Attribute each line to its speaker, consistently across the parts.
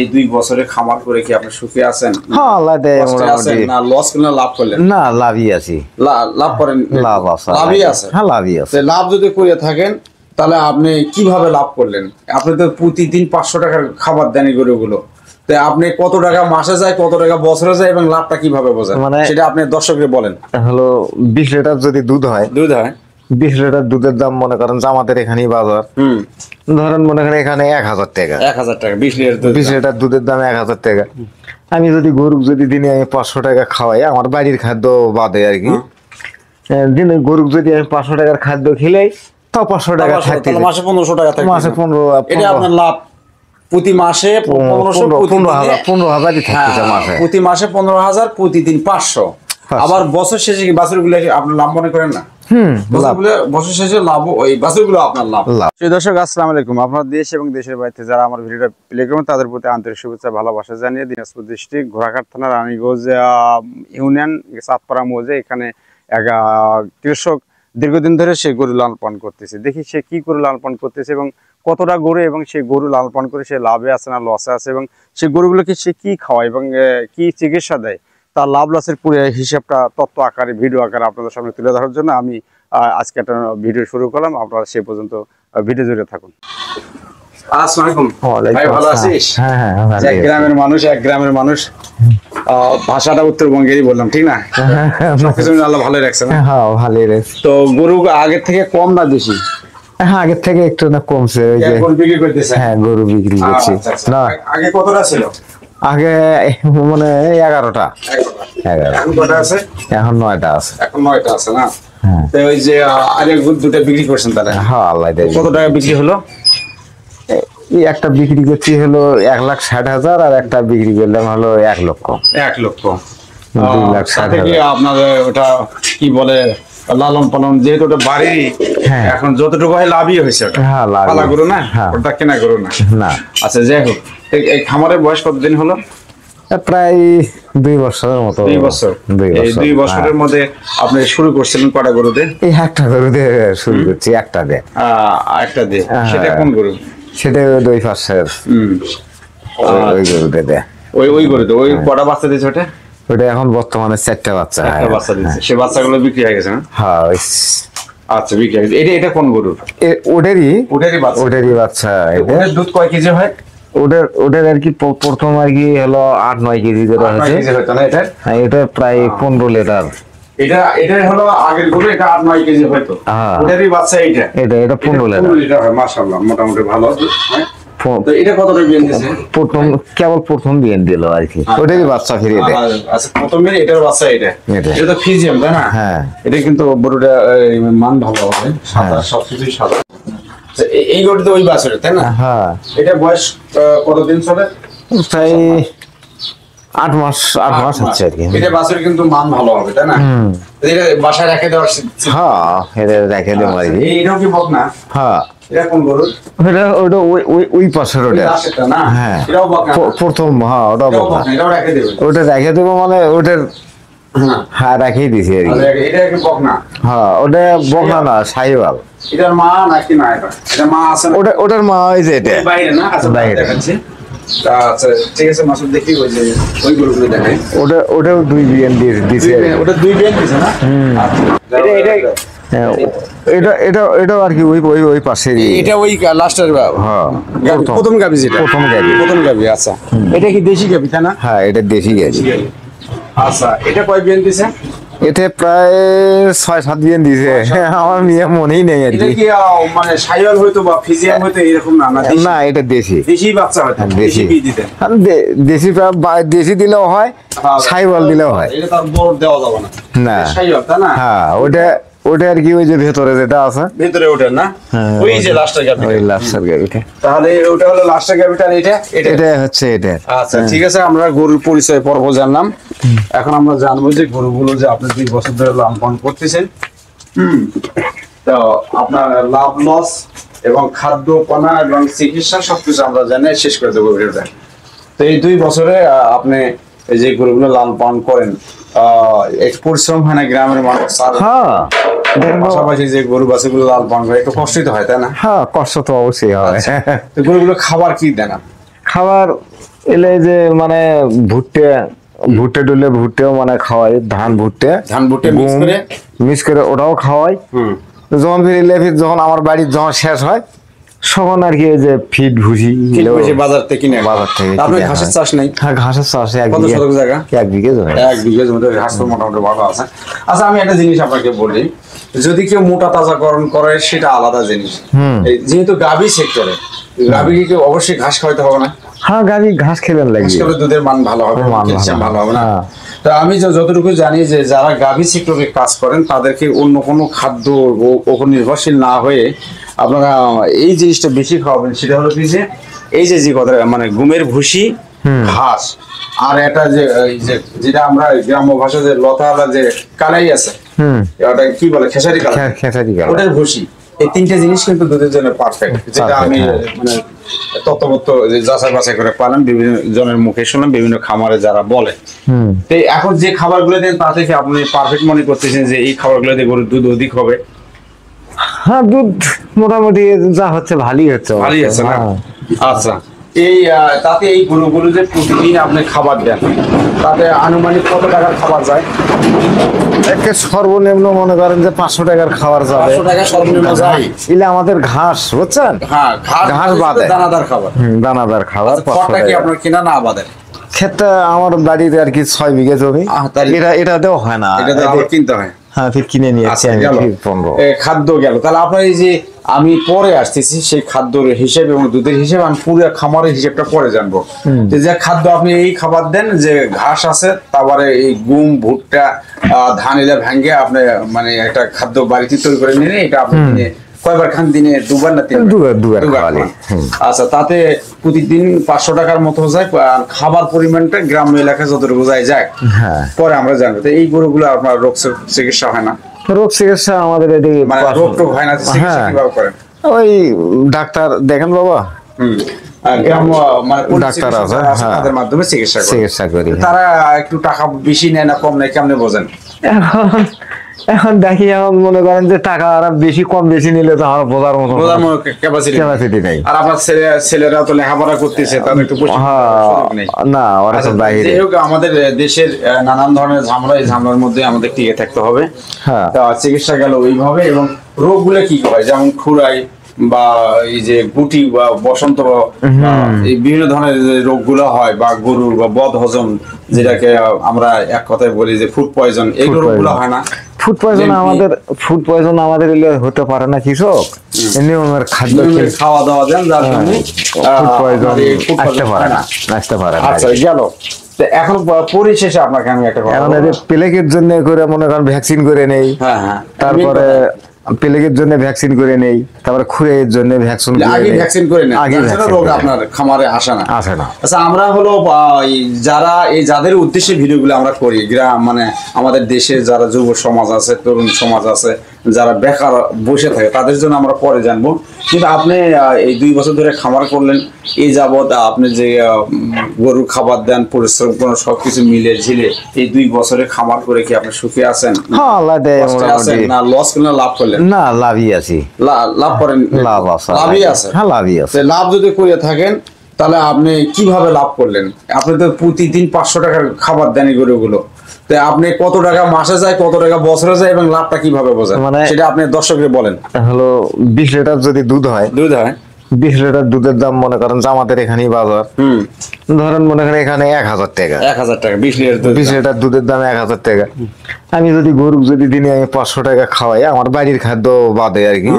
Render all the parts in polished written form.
Speaker 1: এই 2 বছরে খামার করে কি আপনি সুখে আছেন?
Speaker 2: হ্যাঁ, আল্লাহ দেয়
Speaker 1: কষ্টে আছেন
Speaker 2: মোটামুটি।
Speaker 1: না লস করলে লাভ করলেন?
Speaker 2: না, লাভই আছি।
Speaker 1: লাভ করেন?
Speaker 2: লাভ আছে,
Speaker 1: লাভই আছে।
Speaker 2: হ্যাঁ, লাভই আছে।
Speaker 1: তো লাভ যদি করে থাকেন তাহলে আপনি কিভাবে লাভ করলেন? আপনি তো প্রতিদিন 500 টাকার খাবার দেন এই গরুগুলো, তো আপনি কত টাকা মাসে যায়, কত টাকা বছরে যায় এবং লাভটা কিভাবে বোঝেন সেটা আপনি দর্শককে বলেন।
Speaker 2: হলো 20 লিটার যদি দুধ হয়, 20 লিটার দুধের দাম মনে করেন আমাদের এখানেই বাজার, ধরেন মনে করেন এখানে 1000 টাকা।
Speaker 1: 1000 টাকা 20 লিটার দুধ।
Speaker 2: 20 লিটার দুধের দাম 1000 টাকা। আমি যদি গরু যদি দিনে আমি 500 টাকা খাওয়াই, আমার বাড়ির খাদ্য বাদে আর কি, দিনে গরু যদি আমি 500 টাকার খাদ্য খেলাই তাও 500 টাকা থাকতে,
Speaker 1: মাসে 1500 টাকা থাকে।
Speaker 2: মাসে 15,
Speaker 1: এটা আপনার লাভ। প্রতি মাসে
Speaker 2: 15,000 থাকতেছে মাসে।
Speaker 1: প্রতি মাসে 15,000, প্রতিদিন 500। আবার বছর শেষে কি বাছুরগুলো আপনার লাভ মনে করেন না? বছর শেষে লাভ, ওই বাছুরগুলো আপনার লাভ। সেই দর্শক, আসসালামু আলাইকুম। আপনার দেশ এবং দেশের বাইরে যারা আমার ভিডিওটা প্লে করবেন তাদের প্রতি আন্তরিক শুভেচ্ছা ভালোবাসা জানিয়ে দিনাজপুর ডিস্ট্রিক্ট ঘোড়াঘাট থানার রানীগঞ্জ ইউনিয়ন চাঁদপাড়া মৌজা, এখানে এক কৃষক দীর্ঘদিন ধরে সে গরু লালন পালন করতেছে। দেখি সে কি গরু লালন পালন করতেছে এবং কতটা গরু, এবং সেই গরু লালন পালন করে সে লাভে আছে না লসে আছে, এবং সেই গরুগুলোকে সে কি খাওয়ায় এবং কি চিকিৎসা দেয়, তার লাভ লসের পুরো হিসাবটা তথ্য আকারে ভিডিও আকারে আপনাদের সামনে তুলে ধরার জন্য আমি আজকে একটা ভিডিও শুরু করলাম। আপনারা সে পর্যন্ত ভিডিও জুড়ে থাকুন। আসসালামু আলাইকুম ভাই, ভালো আছিস?
Speaker 2: হ্যাঁ হ্যাঁ,
Speaker 1: এক গ্রামের মানুষ ভাষাটা উত্তরবঙ্গেরই বললাম, ঠিক না? সবকিছু আল্লাহ ভালো রাখছে না?
Speaker 2: হ্যাঁ, ভালোই রাখছে।
Speaker 1: তো গরু আগের থেকে কম না বেশি?
Speaker 2: হ্যাঁ, আগের থেকে একটু না কমছে। ওই যে
Speaker 1: গরু বিক্রি করতেছে?
Speaker 2: হ্যাঁ, গরু বিক্রি করছি। না,
Speaker 1: আগে কতটা ছিল?
Speaker 2: আগে মানে 11টা।
Speaker 1: এখন কটা আছে?
Speaker 2: এখন 9টা আছে।
Speaker 1: এখন 9টা আছে না?
Speaker 2: হ্যাঁ।
Speaker 1: তো ওই যে আগে দুটো বিক্রি করছেন তাহলে?
Speaker 2: হ্যাঁ, আল্লাহ দেয়।
Speaker 1: কত টাকা বিক্রি হলো?
Speaker 2: এই একটা বিক্রি করছি হলো 1,60,000, আর একটা বিক্রি করলাম হলো 1 লক্ষ।
Speaker 1: 1 লক্ষ।
Speaker 2: 2,60,000।
Speaker 1: আপনাদের ওটা কি বলে, লালন পালন যেহেতু ওটা বাড়ি, এখন যতটুকু হয় লাভই হয়েছে।
Speaker 2: হ্যাঁ, লাভ।
Speaker 1: পালা গরু না, ওটা কেনা গরু না।
Speaker 2: না।
Speaker 1: আচ্ছা, যাই হোক, এই খামারের বয়স কতদিন হলো?
Speaker 2: প্রায় 2 বছরের মতো।
Speaker 1: 2 বছর।
Speaker 2: 2
Speaker 1: এই 2 বছরের মধ্যে আপনি শুরু করছিলেন কটা গরু দিয়ে?
Speaker 2: এই একটা গরু দিয়ে শুরু করছি, একটা দিয়ে।
Speaker 1: একটা দিয়ে। সেটা কোন গরু?
Speaker 2: সেটা ওই পাশের ওই গরু দিয়ে।
Speaker 1: ওই গরু দিয়ে। ওই কটা বাচ্চা দিয়েছে ওটা?
Speaker 2: ওটা এখন বর্তমানে 4টা বাচ্চা।
Speaker 1: 4টা বাচ্চা দিয়েছে। সে বাচ্চাগুলো বিক্রি হয়ে গেছে না?
Speaker 2: হ্যাঁ।
Speaker 1: আচ্ছা, বিক্রি হয়ে গেছে। এটা কোন গরু?
Speaker 2: ওটারই বাচ্চা।
Speaker 1: ওটার দুধ কয় কেজি হয়?
Speaker 2: ওটার আর কি প্রথম আর কি হলো 8-9 কেজি করে হয়েছে। এটা প্রায় 15 লিটার।
Speaker 1: এটা হলো আগের গরু, এটা 8-9 কেজি হয়তো। ওটারই বাচ্চা এটা 15 লিটার হয়। মাশাআল্লাহ, মোটামুটি ভালো। তো এটা কতটা বিয়ান দিয়েছে?
Speaker 2: প্রথম বিয়ান দিল আর কি। ওটারই বাচ্চা ফিরিয়ে দেয়।
Speaker 1: আচ্ছা, প্রথম বিয়ান এটার বাচ্চা। এটা তো ফিজিয়াম, তাই না?
Speaker 2: হ্যাঁ।
Speaker 1: এটা কিন্তু গরুটা মান ভালো হবে, সাদা, সবকিছুই সাদা। এই গরুটা ওই বাছুরের, তাই না?
Speaker 2: হ্যাঁ।
Speaker 1: এটা বয়স কতদিন চলে?
Speaker 2: প্রায় 8 মাস হচ্ছে আর কি।
Speaker 1: এটা বাছুর কিন্তু মান ভালো হবে, তাই না? এটা বাসায় রেখে দেওয়ার?
Speaker 2: হ্যাঁ, এটা রেখে দেবো আর কি।
Speaker 1: এটাও কি বকনা?
Speaker 2: হ্যাঁ।
Speaker 1: এটা কোন গরু?
Speaker 2: ওটা ওই পাশের ওটা। হ্যাঁ, প্রথম। হ্যাঁ, ওটা বকনা। ওটা রেখে দেবো মানে ওটার। হ্যাঁ, রেখেই দিছি আর কি।
Speaker 1: এটা কি বকনা?
Speaker 2: হ্যাঁ, ওটা বকনা না, সাহিওয়াল।
Speaker 1: এটার মা নাকি না? এটা মা আছে না?
Speaker 2: ওটার মা ওই যে এটা
Speaker 1: বাইরে না? আচ্ছা, বাইরে দেখাচ্ছি। আচ্ছা, ঠিক আছে মাসুদ, দেখি ওই যে ওই গরুগুলো দেখাই।
Speaker 2: ওটাও 2 বিয়ান দিয়েছে।
Speaker 1: ওটা 2 বিয়ান দিয়েছে না?
Speaker 2: এটা আর কি ওই পাশে।
Speaker 1: এটা ওই লাস্টের।
Speaker 2: হ্যাঁ,
Speaker 1: প্রথম গাবি যেটা। প্রথম গাবি। আচ্ছা, এটা কি দেশি গাবি, তাই না?
Speaker 2: হ্যাঁ, এটা দেশি গাবি।
Speaker 1: আচ্ছা, এটা কয় বিয়ান দিয়েছে?
Speaker 2: এটা প্রায় 6-7 বিয়ান দিয়েছে। আমার মেয়ে মনেই নেই আর
Speaker 1: এটা
Speaker 2: কি।
Speaker 1: কি মানে সাইওয়াল হয়তো বা ফিজিয়াম হয়তো এরকম না?
Speaker 2: না, এটা দেশি
Speaker 1: বাচ্চা হয়তো।
Speaker 2: দেশি
Speaker 1: কি দিতেন?
Speaker 2: দেশি দিলেও হয়, সাইওয়াল দিলেও হয়।
Speaker 1: এটা তার বড় দেওয়া যাবে না।
Speaker 2: না,
Speaker 1: সাইওয়াল, তাই না?
Speaker 2: হ্যাঁ, ওটা আর কি ওই যে ভেতরে যেটা আছে,
Speaker 1: ভিতরে ওটা না? ওই যে লাস্টের গাবি।
Speaker 2: ওই লাস্টের গাবিটা।
Speaker 1: তাহলে ওটা হলো লাস্টের গাবিটা। এটা
Speaker 2: হচ্ছে এটা।
Speaker 1: আচ্ছা, ঠিক আছে, আমরা গরুর পরিচয় পর্ব জানলাম। এখন আমরা জানবো যে গরুগুলো যে আপনি 2 বছর ধরে লালন পালন করতেছেন, তো আপনার লাভ লস এবং খাদ্য পানা এবং চিকিৎসা সবকিছু আমরা জানি, শেষ করে দেবো ভিডিওটা। তো এই 2 বছরে আপনি এই যে গরুগুলো লালন পালন করেন, একটু পরিশ্রম হয় না গ্রামের মানুষ?
Speaker 2: হ্যাঁ,
Speaker 1: পাশাপাশি যে গরু বাছুরগুলো লালন পালন করে একটু কষ্টই তো হয়, তাই না?
Speaker 2: হ্যাঁ, কষ্ট তো অবশ্যই হয়।
Speaker 1: তো গরুগুলো খাবার কি দেন?
Speaker 2: খাবার এলে যে মানে ভুট্টে ভুট্টে ডুলে ভুট্টেও মানে খাওয়াই, ধান ভুট্টে মিক্স করে ওটাও খাওয়াই। যখন ফিরে ফির যখন আমার বাড়ির যখন শেষ হয় তখন আর কি যে ফিড ভুসি
Speaker 1: বাজার থেকে কিনে,
Speaker 2: বাজার থেকে
Speaker 1: আপনি ঘাসের চাষ নেই?
Speaker 2: হ্যাঁ, ঘাসের চাষ এক
Speaker 1: কত
Speaker 2: বিঘা,
Speaker 1: শতক জায়গা?
Speaker 2: 1 বিঘা জমি।
Speaker 1: 1 বিঘা জমিতে ঘাস তো মোটামুটি ভালো আছে। আচ্ছা আমি একটা জিনিস আপনাকে বলি, যদি কেউ মোটা তাজাকরণ করে সেটা আলাদা জিনিস। যেহেতু গাভী সেক্টরে, গাভীকে অবশ্যই ঘাস খাওয়াতে হবে না?
Speaker 2: হ্যাঁ, গাভী ঘাস খেলেন লাগবে,
Speaker 1: দুধের মান ভালো হবে, ক্যালসিয়াম ভালো হবে না? তো আমি যতটুকু জানি যে যারা গাভী সেক্টরে কাজ করেন তাদেরকে অন্য কোনো খাদ্য ওপর নির্ভরশীল না হয়ে আপনারা এই জিনিসটা বেশি খাওয়াবেন। সেটা হলো কি যে এই যে কথা মানে গমের ভুসি, ঘাস, আর এটা যে যেটা আমরা গ্রাম্য ভাষা যে লতাওয়ালা যে কালাই আছে, ওটা কি বলে, খেসারি কালাই, ওটার ভুসি। এই 3টে জিনিস কিন্তু দুধের জন্য পারফেক্ট, যেটা আমি মানে তত্ত্বগত যাচাই বাছাই করে পালাম, বিভিন্ন জনের মুখে শুনলাম, বিভিন্ন খামারে যারা বলে। তো এখন যে খাবারগুলো দেন তা থেকে আপনি পারফেক্ট মনে করতেছেন যে এই খাবারগুলো দিয়ে গরুর দুধ অধিক হবে?
Speaker 2: হ্যাঁ, দুধ মোটামুটি যা হচ্ছে ভালোই হচ্ছে,
Speaker 1: ভালোই আছে না? আচ্ছা, এই তাতে এই গরুগুলো যে প্রতিদিন আপনি খাবার দেন, তাতে আনুমানিক কত টাকার খাবার যায়?
Speaker 2: একটা সর্বনিম্ন মনে করেন যে 500 টাকার খাবার যাবে।
Speaker 1: 500 টাকা সর্বনিম্ন যায়?
Speaker 2: ইলে আমাদের ঘাস বুঝছেন,
Speaker 1: হ্যাঁ,
Speaker 2: ঘাস বাদে
Speaker 1: দানাদার খাবার।
Speaker 2: দানাদার খাবার।
Speaker 1: খড়টা কি আপনার কিনা না আবাদের?
Speaker 2: ক্ষেতটা আমার বাড়িতে আর কি 6 বিঘা জমি, এটাতেও হয় না,
Speaker 1: এটা আবার কিনতে হয়।
Speaker 2: হ্যাঁ, ফির কিনে নিয়েছি আমি 15।
Speaker 1: খাদ্য গেল, তাহলে আপনার এই যে আমি পরে আসতেছি সেই খাদ্যর হিসেব এবং দুধের হিসেব, আমি পুরো খামারের হিসেবটা পরে জানবো। যে খাদ্য আপনি এই খাবার দেন, যে ঘাস আছে, তারপরে এই গম ভুট্টা ধান এলা ভেঙে আপনি মানে একটা খাদ্য বাড়িতে তৈরি করে নিলে, এটা আপনি কয়বার খান? দিনে 2 বার না 3 বার? 2 বার। আচ্ছা, তাতে প্রতিদিন 500 টাকার মতো যায়। খাবার পরিমাণটা গ্রাম্য এলাকায় যতটুকু যায় পরে আমরা জানবো। তো এই গরুগুলো আপনার রোগ চিকিৎসা হয় না?
Speaker 2: রোগ চিকিৎসা আমাদের এদিকে
Speaker 1: মানে রোগ টোগ হয় না, চিকিৎসা কিভাবে করেন?
Speaker 2: ওই ডাক্তার দেখেন বাবা,
Speaker 1: গ্রাম্য মানে
Speaker 2: ডাক্তার আছে,
Speaker 1: তাদের মাধ্যমে চিকিৎসা করি। তারা একটু টাকা বেশি নেয় না কম নেয়, কেমনে বোঝেন?
Speaker 2: এখন দেখি, এখন মনে করেন যে টাকা আর বেশি কম বেশি নিলে তো আমার বোঝার মতো ক্যাপাসিটি নেই।
Speaker 1: আর আপনার ছেলেরা তো লেখাপড়া করতেছে, তাদের একটু
Speaker 2: না, ওরা তো বাইরে।
Speaker 1: যাই হোক, আমাদের দেশের নানান ধরনের ঝামেলা, এই ঝামেলার মধ্যে আমাদের টিকে থাকতে হবে। চিকিৎসা গেল ওইভাবে। এবং রোগগুলো কি হয়, যেমন খুরাই বা এই যে গুটি বা বসন্ত, এই বিভিন্ন ধরনের রোগগুলো হয়, বা গরুর বা বদ হজম, যেটাকে আমরা এক কথায় বলি যে ফুড পয়জন, এই রোগগুলো হয় না?
Speaker 2: ফুড পয়জন আমাদের হতে পারে না, কৃষক নিয়মের খাদ্য
Speaker 1: খাওয়া দাওয়া দেন, যার জন্য
Speaker 2: ফুড পয়জন আসতে পারে না।
Speaker 1: আচ্ছা, গেল। এখন পরিশেষে আপনাকে আমি একটা কথা,
Speaker 2: প্লেগের জন্য করে মনে করেন ভ্যাকসিন করে নেই, তারপরে প্লেগের জন্য ভ্যাকসিন করে নেই, তারপরে খুরের জন্য ভ্যাকসিন
Speaker 1: করে নেই, রোগ আপনার খামারে আসে না। আচ্ছা, আমরা হলো যারা যাদের উদ্দেশ্যে ভিডিওগুলো আমরা করি, গ্রাম মানে আমাদের দেশে যারা যুব সমাজ আছে, তরুণ সমাজ আছে, যারা বেকার বসে থাকে, তাদের জন্য আমরা পরে জানবো। কিন্তু আপনি এই 2 বছর ধরে খামার করলেন, এই যাবৎ আপনি যে গরুর খাবার দেন, পরিশ্রম করেন, সবকিছু মিলে ঝিলে এই 2 বছরে খামার করে কি আপনি সুখী আছেন? না লস করলেন, লাভ করলেন?
Speaker 2: না, লাভই আছি।
Speaker 1: লাভ করেন? লাভই আছে।
Speaker 2: হ্যাঁ, লাভই আছে।
Speaker 1: লাভ যদি করে থাকেন তাহলে আপনি কিভাবে লাভ করলেন? আপনি তো প্রতিদিন 500 টাকার খাবার দেন এই গরুগুলো, তো আপনি কত টাকা মাসে যায়, কত টাকা বছরে যায়, এবং লাভটা কিভাবে বোঝেন সেটা আপনি দর্শকদের বলেন।
Speaker 2: হলো 20 লিটার যদি দুধ হয়, 20 লিটার দুধের দাম মনে করেন আমাদের এখানেই বাজার, ধরেন মনে করেন এখানে 1000 টাকা।
Speaker 1: 20
Speaker 2: লিটার দুধের দাম 1000 টাকা। আমি যদি গরু যদি দিনে আমি 500 টাকা খাওয়াই, আমার বাড়ির খাদ্য বাদে আর কি,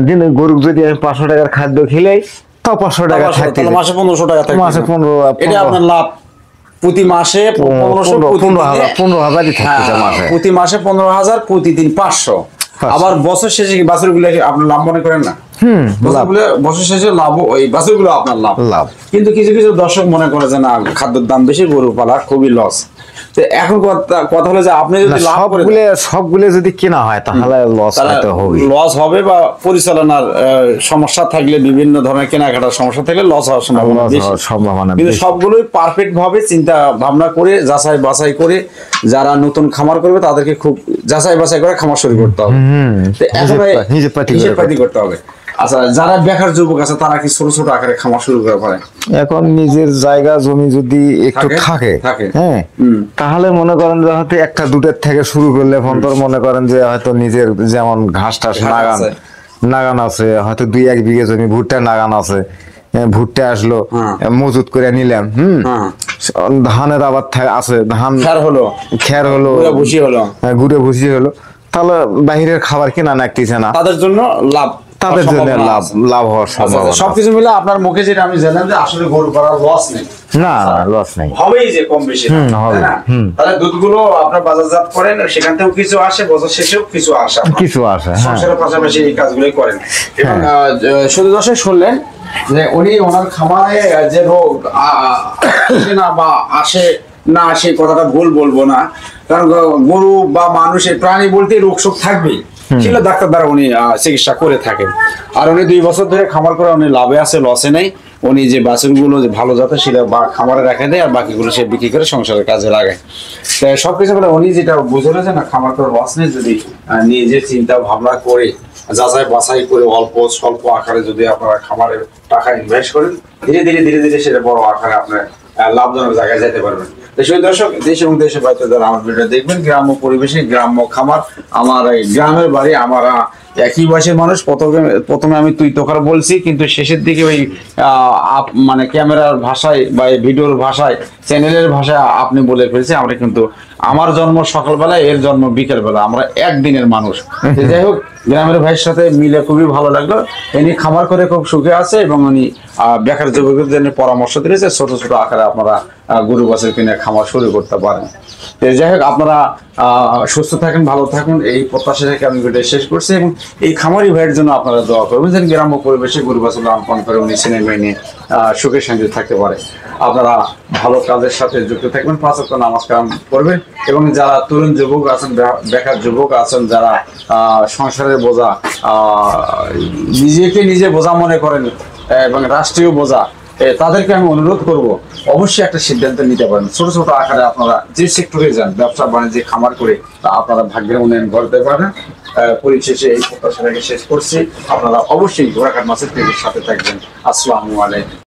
Speaker 2: দিনে গরু যদি আমি 500 টাকার খাদ্য খেলাই, তাও 500 টাকা থাকতে,
Speaker 1: মাসে 1500 টাকা থাকে।
Speaker 2: মাসে 15,
Speaker 1: এটা আপনার লাভ। প্রতি মাসে
Speaker 2: 15,000 থাকতেছে মাসে,
Speaker 1: প্রতি মাসে 15,000, প্রতিদিন 500। আবার বছর শেষে কি বাছুরগুলো আপনার লাভ মনে করেন না? বছর শেষে লাভ, ওই বাছুরগুলো আপনার লাভ। কিন্তু কিছু কিছু দর্শক মনে করে যে না, খাদ্যের দাম বেশি, গরু পালা খুবই লস। এখন কথা হলো যে আপনি যদি
Speaker 2: সবগুলো যদি কেনা হয় তাহলে
Speaker 1: লস হবে, বা পরিচালনার সমস্যা থাকলে, বিভিন্ন ধরনের কেনাকাটার সমস্যা থাকলে লস হওয়ার সম্ভাবনা। কিন্তু সবগুলোই পারফেক্ট ভাবে চিন্তা ভাবনা করে, যাচাই বাছাই করে, যারা নতুন খামার করবে তাদেরকে খুব যাচাই বাছাই করে খামার শুরু করতে হবে, হিসেব পাতি করতে হবে। আচ্ছা, যারা বেকার যুবক আছে তারা কি ছোট ছোট আকারে খামার শুরু করে পারে?
Speaker 2: এখন নিজের জায়গা জমি যদি একটু থাকে, হ্যাঁ, তাহলে মনে করেন যে হয়তো একটা দুটের থেকে শুরু করলে এখন তোর মনে করেন যে হয়তো নিজের যেমন ঘাস টাস নাগান আছে, হয়তো 2-1 বিঘে জমি ভুট্টা নাগান আছে, ভুট্টা আসলো মজুত করে নিলাম, ধানের আবার আছে, ধান খের হলো ঘুরে ভুসি হলো, তাহলে বাহিরের খাবার কিনা নাকতেছে না,
Speaker 1: তাদের জন্য লাভ
Speaker 2: হওয়ার সম্ভাবনা।
Speaker 1: সবকিছু মিলে আপনার মুখে যেটা আমি জানলাম যে আসলে গরু করার লস নেই।
Speaker 2: না, লস নেই,
Speaker 1: হবেই যে কম বেশি, তাহলে দুধগুলো আপনার বাজারজাত করেন, সেখান থেকেও কিছু আসে, বছর শেষেও কিছু আসে, সংসারের পাশাপাশি এই কাজগুলোই করেন। এবং শুধু দর্শক শুনলেন যে উনি ওনার খামারে যে রোগ আসে না বা আসে না, সেই কথাটা ভুল বলবো না, কারণ গরু বা মানুষের প্রাণী বলতে রোগ শোক থাকবেই, সেগুলো ডাক্তার দ্বারা উনি চিকিৎসা করে থাকেন। আর উনি 2 বছর ধরে খামার করে উনি লাভে আছে, লসে নেই। উনি যে বাছুরগুলো যে ভালো জাতের সেটা খামারে রেখে দেয়, আর বাকিগুলো সে বিক্রি করে সংসারের কাজে লাগায়। তাই সবকিছু বলে উনি যেটা বুঝে রয়েছে না, খামার করে লস নেই, যদি নিজে চিন্তা ভাবনা করে যাচাই বাছাই করে অল্প স্বল্প আকারে যদি আপনারা খামারে টাকা ইনভেস্ট করেন, ধীরে ধীরে সেটা বড় আকারে আপনার লাভজনক জায়গায় যেতে পারবেন। দর্শক, দেশ এবং দেশের বাইরে যারা আমার ভিডিও দেখবেন, গ্রাম্য পরিবেশে গ্রাম্য খামার, আমার গ্রামের বাড়ি, আমার একই বয়সের মানুষ। প্রথমে আমি তুই তোকার বলছি, কিন্তু শেষের দিকে ওই মানে ক্যামেরার ভাষায় বা ভিডিওর ভাষায়, চ্যানেলের ভাষায় আপনি বলে ফেলছি। আমরা কিন্তু আমার জন্ম সকালবেলায়, এর জন্ম বিকেলবেলা, আমরা একদিনের মানুষ। যাই হোক, গ্রামের ভাইয়ের সাথে মিলে খুবই ভালো লাগলো। ইনি খামার করে খুব সুখে আছে এবং উনি বেকার যুবকদের জন্য পরামর্শ দিয়েছে ছোট ছোট আকারে আপনারা গরু বাছুর কিনে খামার শুরু করতে পারেন। যাই হোক, আপনারা সুস্থ থাকেন, ভালো থাকুন, এই প্রত্যাশা রেখে আমি ভিডিও শেষ করছি। এবং এই খামারি ভাইয়ের জন্য আপনারা দোয়া করবেন যেন গ্রাম্য পরিবেশে গরু বাছুর লালন পালন করে উনি সিনেমায় নিয়ে সুখে শান্তি থাকতে পারে। আপনারা ভালো কাজের সাথে যুক্ত থাকবেন, 5 ওয়াক্ত নামাজ কালাম করবেন। এবং যারা তরুণ যুবক আছেন, বেকার যুবক আছেন, যারা সংসারের বোঝা, নিজেকে নিজে বোঝা মনে করেন এবং রাষ্ট্রীয় বোঝা, তাদেরকে আমি অনুরোধ করব অবশ্যই একটা সিদ্ধান্ত নিতে পারেন। ছোট ছোট আকারে আপনারা যে সেক্টরে যান, ব্যবসা বাণিজ্য খামার করে আপনারা ভাগ্যের উন্নয়ন করতে পারেন। পরিশেষে এই প্রত্যাশাটাকে শেষ করছি। আপনারা অবশ্যই ঘোড়াঘাট মাছের টিভির সাথে থাকবেন। আসসালামু আলাইকুম।